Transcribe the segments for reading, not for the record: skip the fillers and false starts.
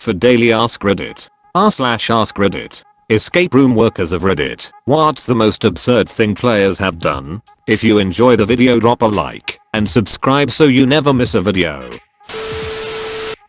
For daily Ask Reddit. r/Ask Reddit. Escape room workers of Reddit. What's the most absurd thing players have done? If you enjoy the video, drop a like and subscribe so you never miss a video.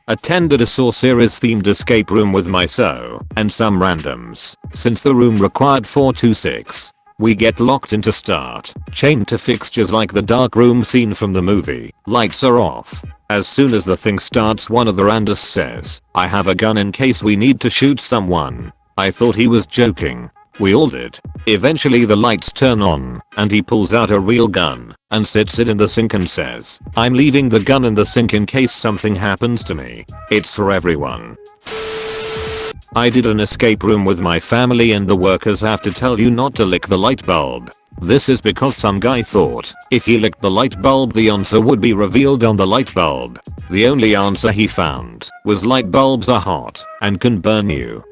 Attended a Saw series themed escape room with myself and some randoms. Since the room required 426, we get locked into start, chained to fixtures like the dark room scene from the movie. Lights are off. As soon as the thing starts, one of the randos says, "I have a gun in case we need to shoot someone." I thought he was joking. We all did. Eventually the lights turn on and he pulls out a real gun and sits it in the sink and says, "I'm leaving the gun in the sink in case something happens to me. It's for everyone." I did an escape room with my family and the workers have to tell you not to lick the light bulb. This is because some guy thought if he licked the light bulb the answer would be revealed on the light bulb. The only answer he found was light bulbs are hot and can burn you.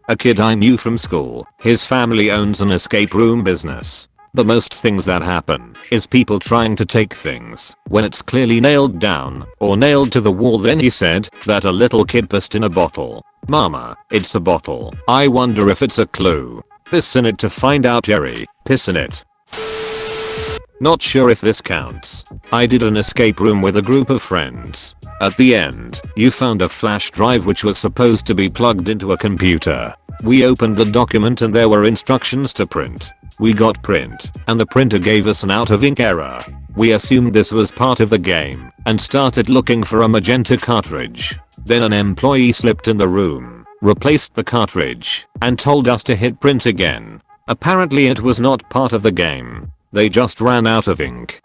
A kid I knew from school, his family owns an escape room business. The most things that happen is people trying to take things when it's clearly nailed down or nailed to the wall. Then he said that a little kid pissed in a bottle. "Mama, it's a bottle. I wonder if it's a clue." Piss in it to find out. Jerry, piss in it. Not sure if this counts. I did an escape room with a group of friends. At the end, you found a flash drive which was supposed to be plugged into a computer. We opened the document and there were instructions to print. We got print and the printer gave us an out of ink error. We assumed this was part of the game and started looking for a magenta cartridge. Then an employee slipped in the room, replaced the cartridge, and told us to hit print again. Apparently it was not part of the game. They just ran out of ink.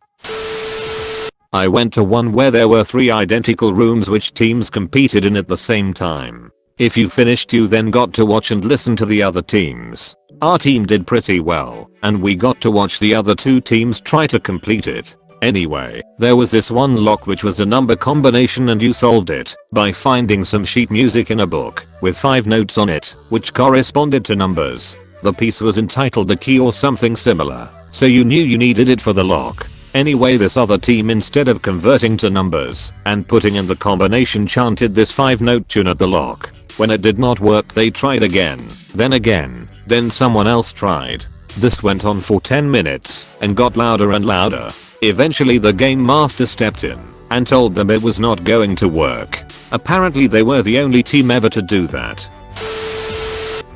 I went to one where there were 3 identical rooms which teams competed in at the same time. If you finished you then got to watch and listen to the other teams. Our team did pretty well and we got to watch the other 2 teams try to complete it. Anyway, there was this one lock which was a number combination and you solved it by finding some sheet music in a book with 5 notes on it which corresponded to numbers. The piece was entitled The Key or something similar, so you knew you needed it for the lock. Anyway, this other team, instead of converting to numbers and putting in the combination, chanted this 5-note tune at the lock. When it did not work they tried again, then someone else tried. This went on for 10 minutes and got louder and louder. Eventually the game master stepped in and told them it was not going to work. Apparently they were the only team ever to do that.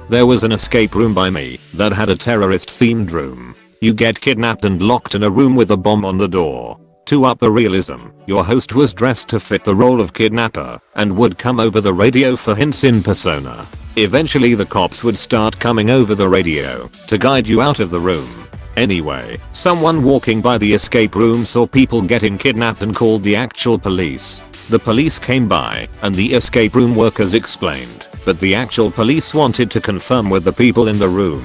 There was an escape room by me that had a terrorist themed room. You get kidnapped and locked in a room with a bomb on the door. To up the realism, your host was dressed to fit the role of kidnapper and would come over the radio for hints in persona. Eventually the cops would start coming over the radio to guide you out of the room. Anyway, someone walking by the escape room saw people getting kidnapped and called the actual police. The police came by and the escape room workers explained, but the actual police wanted to confirm with the people in the room.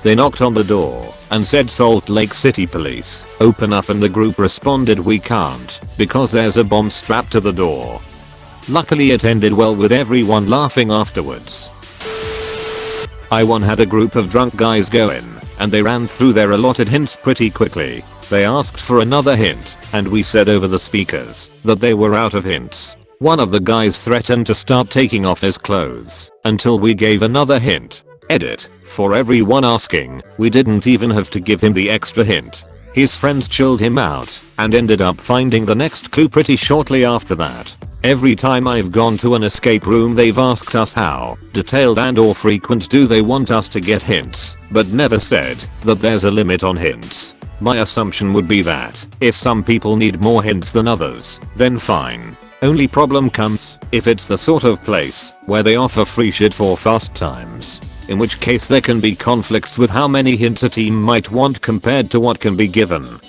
They knocked on the door and said, "Salt Lake City Police, open up," and the group responded, "We can't because there's a bomb strapped to the door." Luckily it ended well with everyone laughing afterwards. I once had a group of drunk guys go in and they ran through their allotted hints pretty quickly. They asked for another hint and we said over the speakers that they were out of hints. One of the guys threatened to start taking off his clothes until we gave another hint. Edit. For everyone asking, we didn't even have to give him the extra hint. His friends chilled him out and ended up finding the next clue pretty shortly after that. Every time I've gone to an escape room they've asked us how detailed and or frequent do they want us to get hints, but never said that there's a limit on hints. My assumption would be that if some people need more hints than others, then fine. Only problem comes if it's the sort of place where they offer free shit for fast times. In which case there can be conflicts with how many hints a team might want compared to what can be given.